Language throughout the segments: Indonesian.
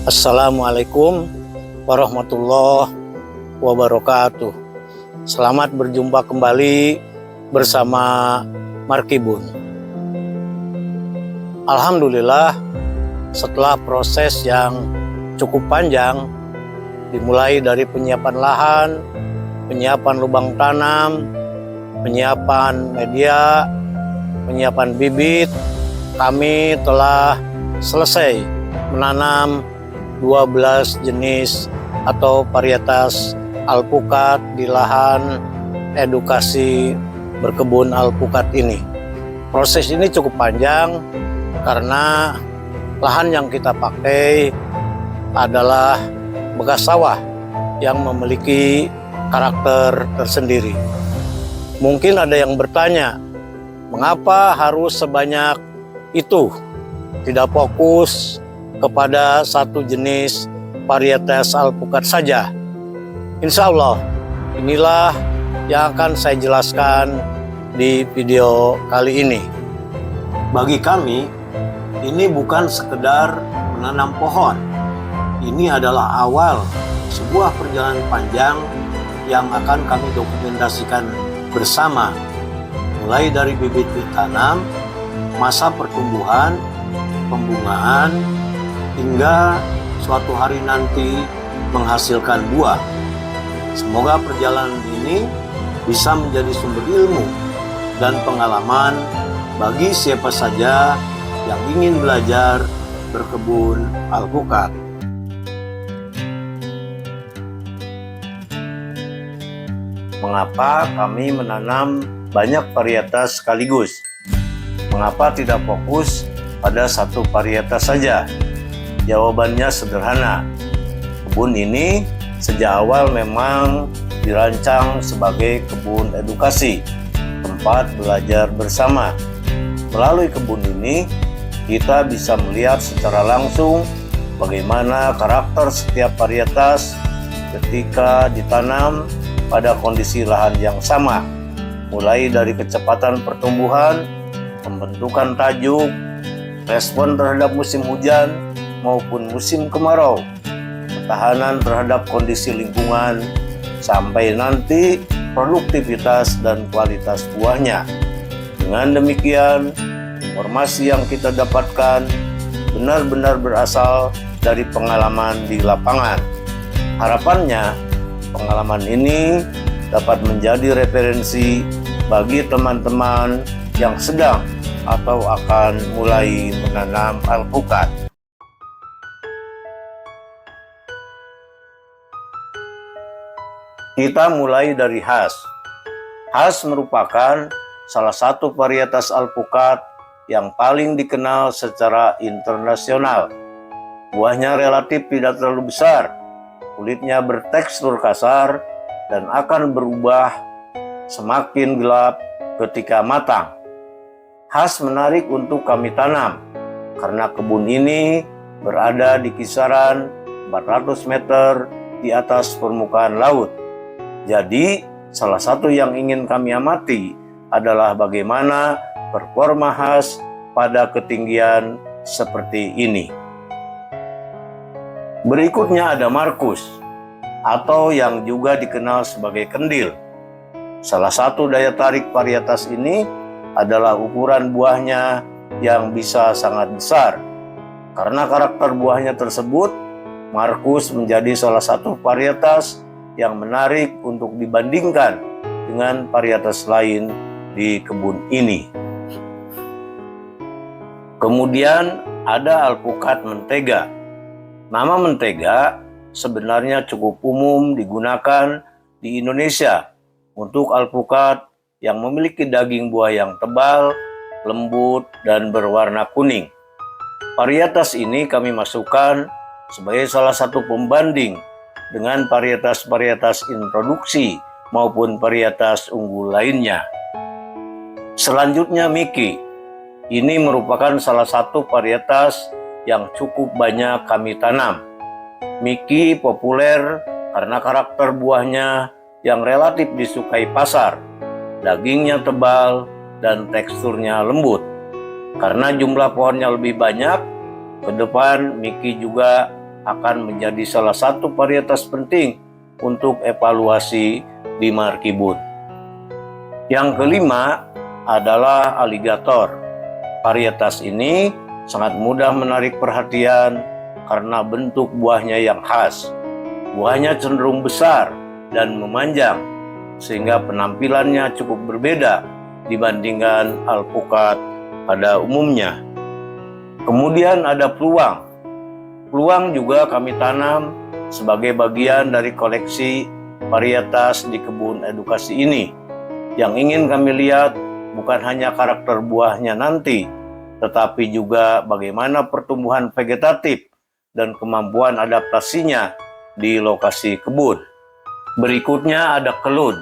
Assalamualaikum warahmatullahi wabarakatuh. Selamat berjumpa kembali bersama Markibun. Alhamdulillah, setelah proses yang cukup panjang, dimulai dari penyiapan lahan, penyiapan lubang tanam, penyiapan media, penyiapan bibit, kami telah selesai menanam 12 jenis atau varietas alpukat di lahan edukasi berkebun alpukat ini. Proses ini cukup panjang karena lahan yang kita pakai adalah bekas sawah yang memiliki karakter tersendiri. Mungkin ada yang bertanya, mengapa harus sebanyak itu? Tidak fokus kepada satu jenis varietas alpukat saja. Insya Allah, inilah yang akan saya jelaskan di video kali ini. Bagi kami, ini bukan sekedar menanam pohon. Ini adalah awal sebuah perjalanan panjang yang akan kami dokumentasikan bersama. Mulai dari bibit ditanam, masa pertumbuhan, pembungaan, hingga suatu hari nanti menghasilkan buah. Semoga perjalanan ini bisa menjadi sumber ilmu dan pengalaman bagi siapa saja yang ingin belajar berkebun alpukat. Mengapa kami menanam banyak varietas sekaligus? Mengapa tidak fokus pada satu varietas saja? Jawabannya sederhana. Kebun ini sejak awal memang dirancang sebagai kebun edukasi, tempat belajar bersama. Melalui kebun ini, kita bisa melihat secara langsung bagaimana karakter setiap varietas ketika ditanam pada kondisi lahan yang sama, mulai dari kecepatan pertumbuhan, pembentukan tajuk, respon terhadap musim hujan maupun musim kemarau, ketahanan terhadap kondisi lingkungan, sampai nanti produktivitas dan kualitas buahnya. Dengan demikian, informasi yang kita dapatkan benar-benar berasal dari pengalaman di lapangan. Harapannya, pengalaman ini dapat menjadi referensi bagi teman-teman yang sedang atau akan mulai menanam alpukat. Kita mulai dari Hass. Hass merupakan salah satu varietas alpukat yang paling dikenal secara internasional. Buahnya relatif tidak terlalu besar, kulitnya bertekstur kasar, dan akan berubah semakin gelap ketika matang. Hass menarik untuk kami tanam, karena kebun ini berada di kisaran 400 meter di atas permukaan laut. Jadi, salah satu yang ingin kami amati adalah bagaimana performa Hass pada ketinggian seperti ini. Berikutnya ada Markus, atau yang juga dikenal sebagai kendil. Salah satu daya tarik varietas ini adalah ukuran buahnya yang bisa sangat besar. Karena karakter buahnya tersebut, Markus menjadi salah satu varietas yang menarik untuk dibandingkan dengan varietas lain di kebun ini. Kemudian ada alpukat mentega. Nama mentega sebenarnya cukup umum digunakan di Indonesia untuk alpukat yang memiliki daging buah yang tebal, lembut, dan berwarna kuning. Varietas ini kami masukkan sebagai salah satu pembanding dengan varietas-varietas introduksi maupun varietas unggul lainnya. Selanjutnya Miki. Ini merupakan salah satu varietas yang cukup banyak kami tanam. Miki populer karena karakter buahnya yang relatif disukai pasar, dagingnya tebal, dan teksturnya lembut. Karena jumlah pohonnya lebih banyak, ke depan Miki juga akan menjadi salah satu varietas penting untuk evaluasi di Markibun. Yang kelima adalah aligator. Varietas ini sangat mudah menarik perhatian karena bentuk buahnya yang khas. Buahnya cenderung besar dan memanjang, sehingga penampilannya cukup berbeda dibandingkan alpukat pada umumnya. Kemudian ada pluang. Pluang juga kami tanam sebagai bagian dari koleksi varietas di kebun edukasi ini. Yang ingin kami lihat bukan hanya karakter buahnya nanti, tetapi juga bagaimana pertumbuhan vegetatif dan kemampuan adaptasinya di lokasi kebun. Berikutnya ada kelud.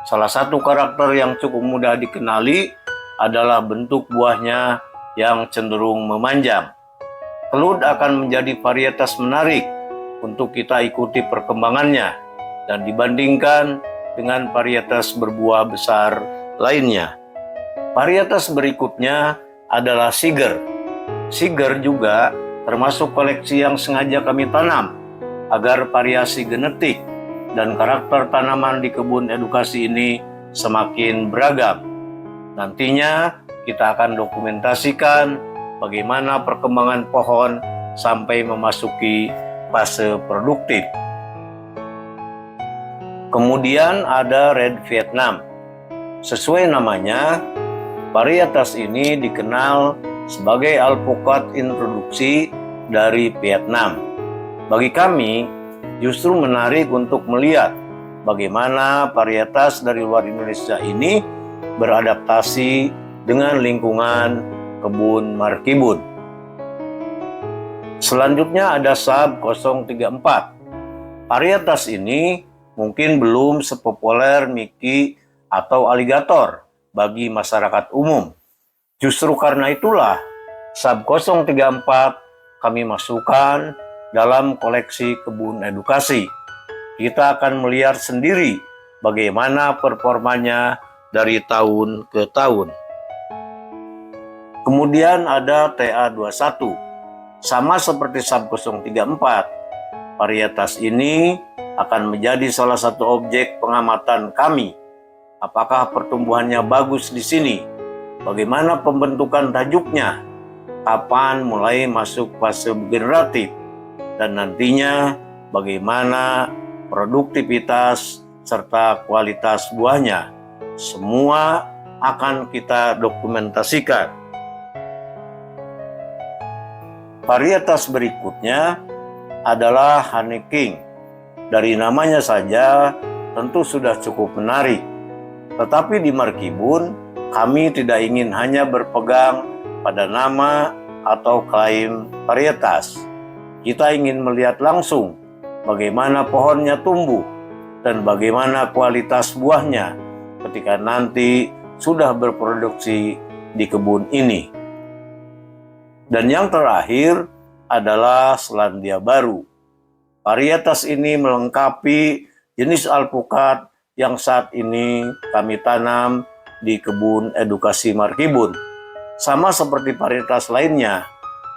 Salah satu karakter yang cukup mudah dikenali adalah bentuk buahnya yang cenderung memanjang. Kelud akan menjadi varietas menarik untuk kita ikuti perkembangannya dan dibandingkan dengan varietas berbuah besar lainnya. Varietas berikutnya adalah siger. Siger juga termasuk koleksi yang sengaja kami tanam agar variasi genetik dan karakter tanaman di kebun edukasi ini semakin beragam. Nantinya kita akan dokumentasikan bagaimana perkembangan pohon sampai memasuki fase produktif. Kemudian ada Red Vietnam. Sesuai namanya, varietas ini dikenal sebagai alpukat introduksi dari Vietnam. Bagi kami, justru menarik untuk melihat bagaimana varietas dari luar Indonesia ini beradaptasi dengan lingkungan kebun Markibun. Selanjutnya ada Sab 034. Varietas ini mungkin belum sepopuler Mickey atau aligator bagi masyarakat umum. Justru karena itulah Sab 034 kami masukkan dalam koleksi kebun edukasi. Kita akan melihat sendiri bagaimana performanya dari tahun ke tahun. Kemudian ada TA21. Sama seperti Sab 034, varietas ini akan menjadi salah satu objek pengamatan kami. Apakah pertumbuhannya bagus di sini? Bagaimana pembentukan tajuknya? Kapan mulai masuk fase generatif? Dan nantinya bagaimana produktivitas serta kualitas buahnya? Semua akan kita dokumentasikan. Varietas berikutnya adalah Honey King. Dari namanya saja tentu sudah cukup menarik. Tetapi di Markibun, kami tidak ingin hanya berpegang pada nama atau klaim varietas. Kita ingin melihat langsung bagaimana pohonnya tumbuh dan bagaimana kualitas buahnya ketika nanti sudah berproduksi di kebun ini. Dan yang terakhir adalah Selandia Baru. Varietas ini melengkapi jenis alpukat yang saat ini kami tanam di kebun edukasi Markibun. Sama seperti varietas lainnya,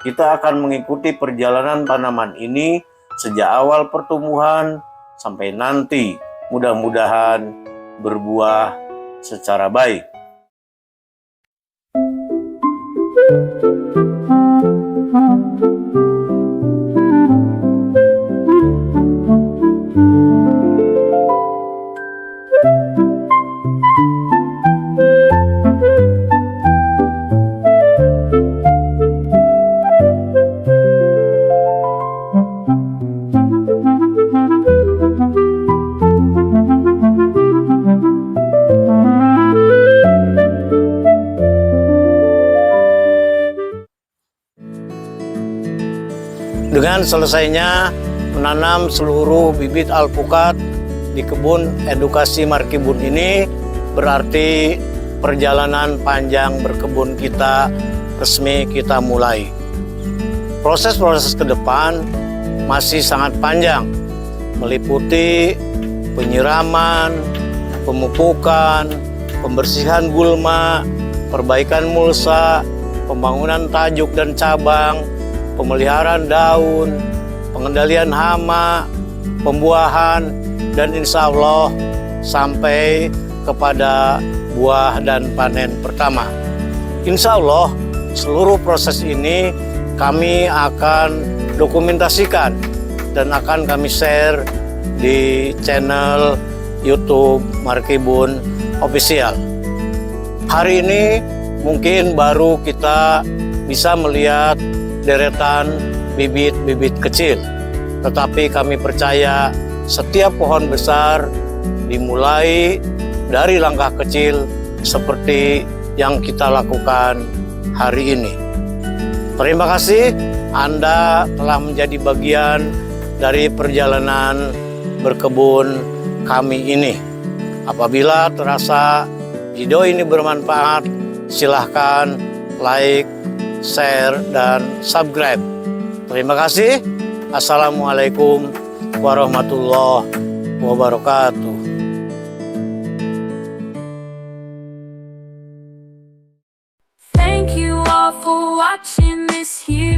kita akan mengikuti perjalanan tanaman ini sejak awal pertumbuhan sampai nanti mudah-mudahan berbuah secara baik. Dengan selesainya menanam seluruh bibit alpukat di kebun edukasi Markibun ini, berarti perjalanan panjang berkebun kita resmi kita mulai. Proses-proses ke depan masih sangat panjang, meliputi penyiraman, pemupukan, pembersihan gulma, perbaikan mulsa, pembangunan tajuk dan cabang, pemeliharaan daun, pengendalian hama, pembuahan, dan insya Allah sampai kepada buah dan panen pertama. Insya Allah seluruh proses ini kami akan dokumentasikan dan akan kami share di channel YouTube Markibun Official. Hari ini mungkin baru kita bisa melihat deretan bibit-bibit kecil, tetapi kami percaya setiap pohon besar dimulai dari langkah kecil seperti yang kita lakukan hari ini. Terima kasih Anda telah menjadi bagian dari perjalanan berkebun kami ini. Apabila terasa video ini bermanfaat, silahkan like, share, dan subscribe. Terima kasih. Assalamualaikum warahmatullahi wabarakatuh. Thank you all for watching this here.